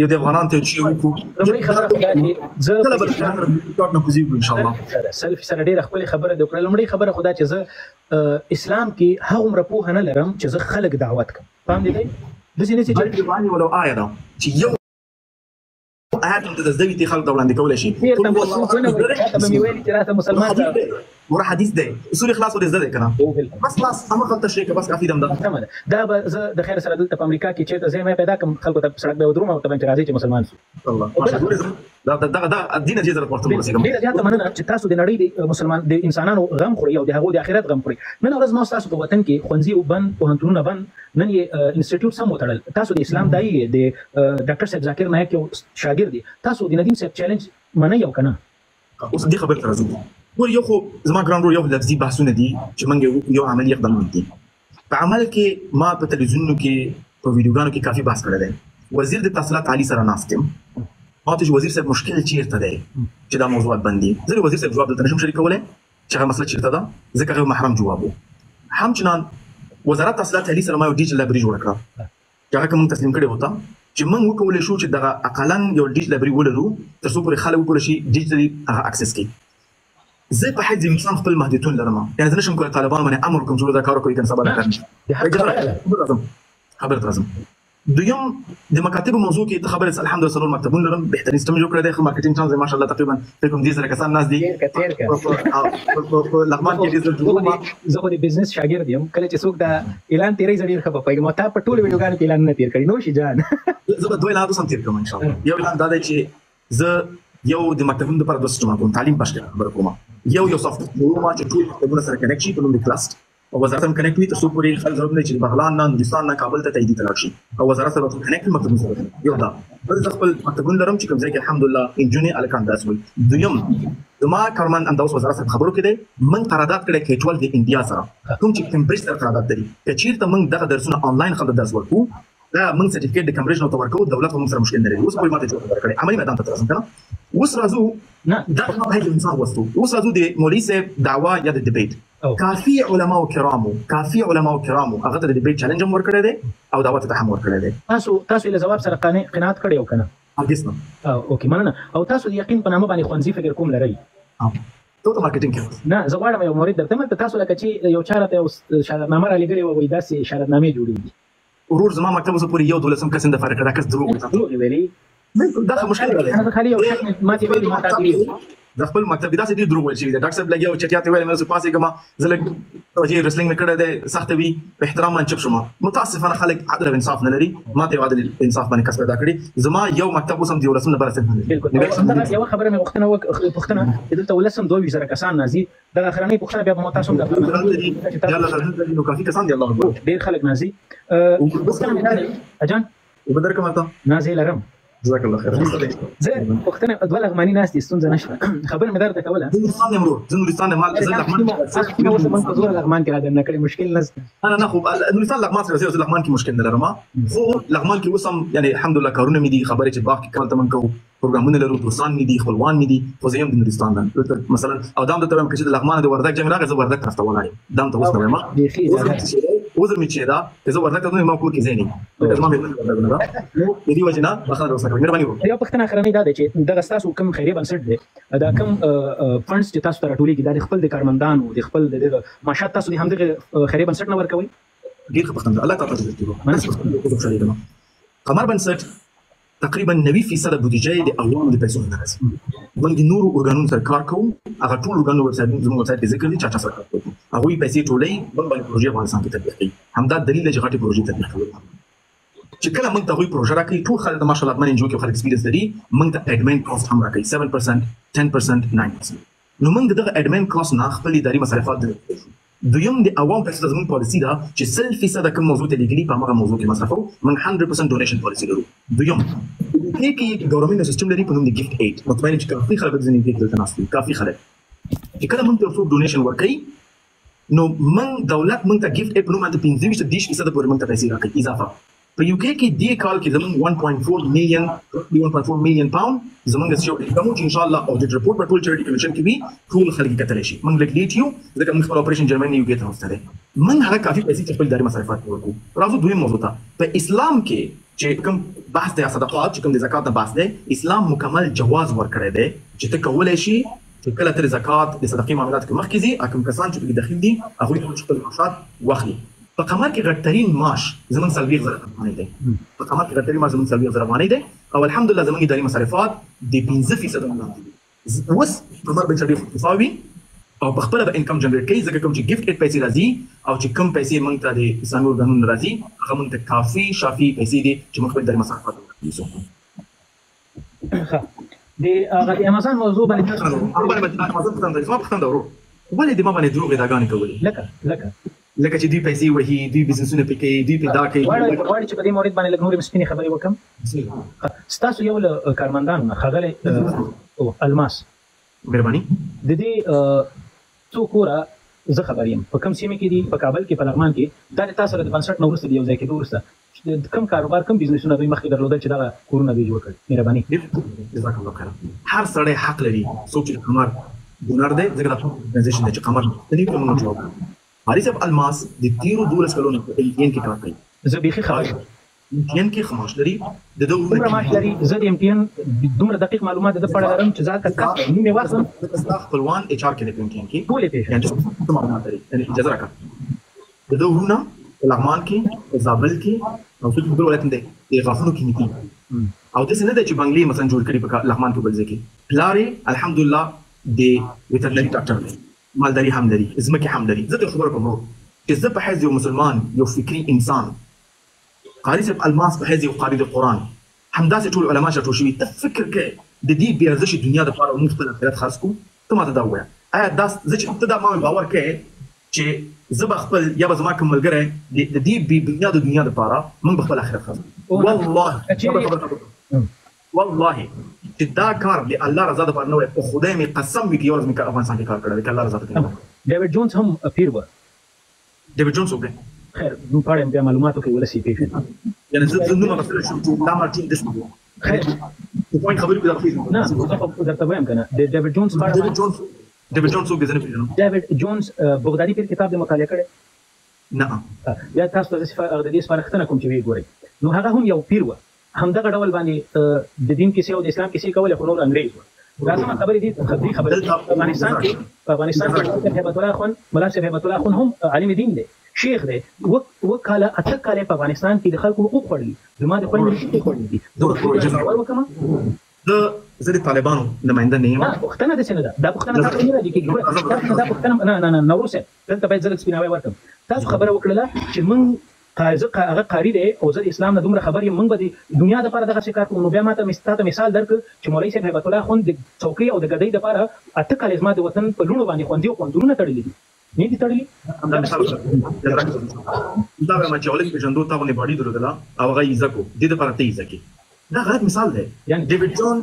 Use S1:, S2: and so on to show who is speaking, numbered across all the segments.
S1: یو د افغانان ته چې
S2: لومړی خبره دا چې زه
S1: کله به نه کوزیږو ان شاء الله
S2: سلفي سره ډېره خپل خبره د کړه. لومړی خبره خدا چې زه اسلام کې هغومره پوهه نه لرم چې زه خلک دعوت کړم. فهم دې دی داسې نه چې
S1: باندې ولو آیه ده چې یو آیات ته د زده وي خلک د وړاندې کولی شي
S2: ته به مې ویلي چې راته مسلمان
S1: ورا حدیث دی اصول اخلاص ولې زده کنه بس خلاص هم خلک تشریح بس کافي دم ده
S2: دا به زه د خیر سره دلته په امریکا کې چېرته ځای مې پیدا کړم خلکو ته سړک به ودروم او ته به چې راځئ چې مسلمان شو.
S1: الله دا دین دې زره ورته ورسېږم.
S2: ډېره زیاته مننه چې تاسو د نړۍ د مسلمان د انسانانو غم خوري او د هغو د آخرت غم خوري. نن ورځ ما تاسو په وطن کې ښوونځي بند پوهنتونونه بند نن یې انسټیټیوټ سم وتړل. تاسو د اسلام دایي د ډاکټر صاحب ذاکر نایک یو شاګرد دي. تاسو د ندیم صاحب چیلنج منئ او که نه؟
S1: اوس دې خبرې ته راځو. ور یو خو زما ګران ورو یو لفظي بحثونه دي چې موږ یو عملي اقدام دي. په عمل کې ما په تلویزیونونو کې په ویډیوګانو کې کافي بحث کړی دی. وزیر د تحصیلات عالی سره ناست یم. ما ته وزیر صاحب مشکل چیرته دی چې دا موضوعات بندي. زه وزیر صاحب جواب دلته نشم شریکولی چې هغه مسله چیرته ده ځکه هغه محرم جواب و. همچنان وزارت تحصیلات عالی سره ما یو ډیجیټل لایبرري جوړه کړه چې هغه موږ تسلیم کړې وته چې موږ وکولی شو چې دغه اقلا یو ډیجیټل لایبرري ولرو تر څو پورې خلک وکولی شي ډیجیټلي هغه اکسس کړي. زه په حد انسان خپل محدودیتونه لرم یعنې زه نشم کولی طالبان باندې امر وکړم چې دا کار وکړئ کنه سبا دا کار خبرې ته راځم. دویم د مکاتبو موضوع کې ته خبرې الحمدلله څلور مکتبونه لرم بهترین سیستم جوړ کړی دی. ښه مارکیټینګ چانس ماشاءالله تقریبا کوم 10,000 کسان ناست دي په لغمان کې ډېر
S2: زه خو د بزنس شاګرد یم. کله چې څوک دا اعلان تیری زه ډېر ښه پوهېږم او تا په ټولو ویډیوګانو کې اعلانونه تېر کړي. نو شي جان
S1: زه به دوه اعلانات هم تېر کړم ان شاء الله. یو اعلان دا دی چې زه یو د مکتبونو لپاره دوه سیسټمونه کوم تعلیم بشکره خبره کوم. یو سافټویر جوړوم چې ټول مکتبونه سره کنیکټ شي په نوم د کلاست او وزارت هم کنیکټ وي تر څو پورې خلک ضرورت نه چې بغلان نه نورستان نه کابل ته تایید تلاړ شي او وزارت سره کنیکټ مکتبونه سره یو دا بل زه خپل مکتبونه لرم چې کوم ځای کې الحمدلله انجونې الکان داس وي. دویم زما کارمن انداز وزارت سره خبرو کې دی موږ قرارداد کړی کې 12 د انډیا سره کوم چې کمبرج سره قرارداد لري چې چیرته موږ دغه درسونه آنلاین خلک درس ورکو دا موږ سرټیفیکټ د کمبرج نو ورکو دولت هم سره مشکل نه لري. اوس په ماته جوړ کړی عملي میدان ته راځم کنه. اوس راځو
S2: نه
S1: دا په هغه انسان وستو. اوس راځو د مولوی صاحب دعوا یا د ډیبیټ کافي علماء کرامو هغه ته د ډیبیټ چیلنج هم ورکړی دی او دعوت ته هم ورکړی دی.
S2: تاسو له جواب سره قناعت کړی او کنه؟
S1: هرګز نه.
S2: اوکې مننه. او تاسو د یقین په نامه باندې ښوونځي فکر کوم لرئ؟
S1: ته مارکیټینګ کې
S2: نه زه غواړم یو مورید درته مته تاسو لکه چې یو چا راته شهادتنامه را لېږلې وه وایي داسې شهادتنامې جوړېږي.
S1: ورور زما مکتب اوس پورې یو 12 کس د فرق دا کس دروغ
S2: ویلي
S1: دا مشکل دی.
S2: انا خالي یو شک ما ته ویلي ما ته
S1: د خپل مکتب داسې ډېر دروغ ویل شوي دي. ډاکټر صاحب لګیا او چټیات یې ویل مې زه پاسېږم زه لږ توجیه رسلینګ مې کړی دی سخته وي په احترام باندې چپ شوم. متاسفانه خلک عدل او انصاف نه لري. ما ته عدل انصاف باندې کس پیدا کړي. زما یو مکتب اوس هم د 12 نه بر اساس
S2: بالکل یو خبره مې پوښتنه دلته 12,000 کسان نازي دغه اخرنۍ پوښتنه بیا به تاسو هم
S1: د نو کافي کسان دي الله اکبر
S2: ډېر خلک نازي پوښتنه مې دا اجان
S1: وبدر کوم ته
S2: نازي لرم
S1: جزاك الله خير.
S2: زه پوښتنه دوه لغماني ناستې ستونزه نشته خبره مې درته کوله.
S1: زه نورستان مال زه لغمان
S2: اوس من په زور لغمان کې را دننه کړی مشکل نشته.
S1: انا خو نورستان لغمان سره زه لغمان کې مشکل نه لرم خو لغمان کې اوس هم یعنی الحمدلله کارونه مې دي خبرې چې باغ کې کول ته من کوو پروګرامونه لرو دوستان مې دي خپلوان مې دي خو زه هم د نورستان نه مثلا او دام ته وایم چې د لغمان د وردګ جمع راغی زه وردګ طرف ته ولاړم دام ته اوس نه وایم وزر مې چې دا که زه وردګ ته نه ما کور کې ځای نه لکه زما مې وردګ نه دا نو د دې وجه نه بخښنه وکړئ مهرباني وکړئ.
S2: یو پوښتنه اخرنۍ دا ده چې دغه ستاسو کوم خیریه بنسټ دی دا کوم فنډز چې تاسو ته راټولېږي دا د خپل د کارمندانو د خپل د معاشات تاسو د همدغه خیریه بنسټ نه ورکوئ؟
S1: ډېر ښه پوښتنه الله تعالی دې وکړي. قمر بنسټ تقریبا 90% بودیجه د عوامو د پیسو نه راځي. موږ د نورو ارګانونو سره کار کوو هغه ټول ارګانونو ویب سایټ زموږ ویب سایټ کې ذکر دي چا سره کار کوو هغوی پیسې ټولوي بل باندې پروژې افغانستان کې تطبیق کوي. همدا دلیل دی چې غټې پروژې تطبیق کوي چې کله موږ ته هغوی پروژه راکوي ټول خلک د ماشاءالله اتمن انجو کې خلک ایکسپیرینس لري موږ ته اډمین کاست هم راکوي 7% 10% 9%. نو موږ دغه اډمین کاست نه خپل اداري مصارفات درکوو. دویم د عوام پیسو د زموږ پالیسي ده چې 100% کوم موضوع ته لګلي په هغه موضوع کې مصرفو موږ 100% ډونیشن پالیسي لرو. دویم کې ګورنمنت سیستم لري په نوم د گیفت ایډ مطمئن چې کافي خلک د ځینې کې دلته ناست دي کافي خلک چې کله موږ ته څوک ډونیشن ورکوي نو موږ دولت موږ ته گیفت ایډ په نوم باندې 15% پورې موږ ته پیسې راکوي اضافه. په یو کې دې کال کې زموږ 1.4 میلیون پاوند زموږ شو کوم چې ان شاء الله اودیټ رپورټ په ټول چریټي کمیشن کې وي ټول خلک کتلی شي موږ لیک ډیټ یو ځکه موږ خپل اپریشن جرمني یو کې تاسو ته موږ هغه کافي پیسې خپل اداري مصارفات ورکو. راځو دویم موضوع ته په اسلام کې چې کوم بحث دی صدقات چې کوم د زکات نه بحث دی اسلام مکمل جواز ورکړی دی چې ته کولی شي چې کله تر زکات د صدقې معاملات کې مخکې ځي کوم کسان چې پکې داخل دي هغوی ته خپل معاشات واخلي. په قمر کې غټترین معاش زموږ 40,000 افغانۍ دی. په قمر کې غټترین معاش زموږ 40,000 افغانۍ دی او الحمدلله زموږ اداري مصارفات د 15% وړاندې دي. اوس قمر بن شریف اقتصادي او په خپل به انکم جنریټ کوي ځکه کوم چې ګیفټ پیسې راځي او چې کوم پیسې موږ ته د اسلامي ارګانونو راځي هغه موږ ته کافي شافي پیسې دي چې موږ خپل اداري مصارفات
S2: ښه د امازون موضوع باندې
S1: امازون پوښتنه ورو ولې د ما باندې دروغ ادعاګانې کولې لکه چې دوی پیسې وهي دوی بزنسونه پې کوي دوی پې دا کوي
S2: غواړي چې په دې مورد باندې لږ نورې سپینې خبرې وکړم. ستاسو یو له کارمندانو نه ښاغلی الماس
S1: مهرباني
S2: د دې څو کوره زه خبر یم په کوم سیمه کې دي په کابل کې په لغمان کې دا د تاسو سره د بنسټ نه وروسته د یو ځای کېدو وروسته کوم کاروبار کوم بزنسونه دوی مخکې درلودل چې دغه کورونه دوی جوړ کړي. مهرباني
S1: جزاک الله خیر. هر سړی حق لري څوک چې قمر ګنار دی ځکه دا ارګنایزیشن دی چې قمر د نیو کومونو جوړ حارث صاحب الماس د 13 کلونو په امتحان کې کار کوي.
S2: زه بیخي خبر
S1: امتحان کې خماش لري د
S2: دومره معاش لري. زه د امتحان دومره دقیق معلومات د په اړه لرم چې ځکه کار نیمه واخلم
S1: د خپلوان اچ ار کې د امتحان کې
S2: ټولې پیښې
S1: یعنی معلومات لري یعنی اجازه راکړه د ورونه لغمان کې زابل کې او څو بل ولایت دی د غافونو کې نيتي او د سند چې بنگلي مثلا جوړ کړي په لغمان کې بل ځکه پلاري الحمدلله د ویټرنري ډاکټر دی مالداري هم لري ځمکې هم لري. زه ته خبره کوم چې زه په حیث یو مسلمان یو فکري انسان قاری صاحب الماس په حیث یو قاری د قرآن همداسې ټول علما شته شوي ته فکر کوې د دې بې ارزښتې دنیا دپاره موږ خپل آخرت خرڅ کړو ته ماته دا ووایه آیا دا زه چې ته دا ما باور کوې چې زه به خپل یا به زما کوم ملګری د دې بې بنیاده دنیا دپاره موږ به خپل آخرت خرڅ کړو والله چې دا کار د الله رضا دپاره نه وای په خدای مې قسم وي چې یو ورځ مې افغانستان کې کار کړی دی که الله رضا ته
S2: ډیوډ جونز هم پیر و.
S1: ډیوډ جونز څوک دی؟
S2: خیر نو پاړم بیا معلوماتو کې ولسی پیښه
S1: یعنی زه نو مثلا شو چې دا مارټین دسمو
S2: خیر
S1: په پوینټ خبرې په دغه
S2: نه زه درته وایم کنه د ډیوډ جونز
S1: ډیوډ جونز څوک دی زه نه پیژنم.
S2: ډیوډ جونز بغدادي پیر کتاب د مطالعه کړی
S1: نه
S2: یا تاسو د دې سپارښتنه کوم چې وی ګورئ نو هغه هم یو پیر و همدغه ډول باندې د دین کیسې او د اسلام کیسې کولې خو نور انګریز و. دا سمه خبرې دي خبرې په افغانستان کې هیبت الله خان ملا صاحب هیبت الله خان هم عالم دین دی شیخ دی وکاله اته کاله په افغانستان کې د خلکو حقوق خوړلي زما د خويندو حقوق خوړلي دي.
S1: زه د طالبانو نماینده نه یم.
S2: پوښتنه داسې نه ده دا پوښتنه تاسو نه دي کېږي دا پوښتنه نه نوروسه دلته باید زه سپیناوی ورکړم. تاسو خبره وکړله چې موږ هغه قاری دی او زه د اسلام نه دومره خبر یم موږ به د دنیا دپاره دغسې کار کوو. نو بیا ماته مثال درکړه چې مولوي صاحب هیبت الله خان د څوکۍ او د ګدۍ دپاره اته کالې زما د وطن په لوڼو باندې ښوونځي او پوهنتونونه تړلي دي نه دي تړلي.
S1: دا وایم چې اولنګ پېژندو تا باندې باډي درلودله او هغه ایزه کړو دې دپاره ته ایزه کړې دا غلط مثال دی. ډیوډ جون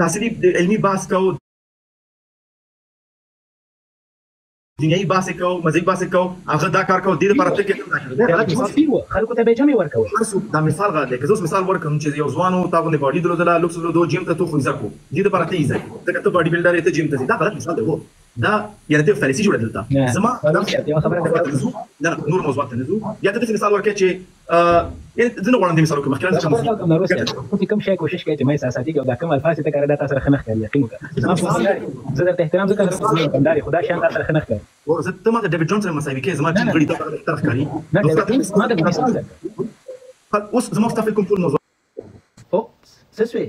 S1: تحصیلي علمي بحث کوو دنیایي بحث یې کوو مذهبي بحث یې کوو هغه دا کار کوو دې دپاره ته کې
S2: خلکو ته به جمع ورکوو.
S1: دا مثال غلط دی که زه اوس مثال ورکړم چې یو ځوان و تا باندې باډي درلودله لوکس درلودو جیم ته تو خو ایزه کړو دې دپاره ته ایزه کړو ځکه ته باډي بلډر یې ته جیم ته ځې دا غلط مثال دی هو دا یعنې ته فلسفي جوړه دلته زما نه نور موضوعات ته نه ځو یا ته داسې مثال ورکړې چې زه نه غواړم دې مثال وکړم
S2: مخکې کوم شی کوشش کوي چې ما احساساتي کوي او دا کوم الفاظ ته کار دا تاسو سره ښه نه ښکاري یقین وکړه زه درته احترام ځکه درته کمداري خدا شان تاسو سره ښه نه ښکاري.
S1: زه ته ماته ډیوډ جونز سره مساوي کوې زما ټیم غړي ته بهتر ښکاري
S2: نه ډیوډ جونز ما د مثال
S1: اوس زما ستا فکر کوم ټول موضوع
S2: او څه شوی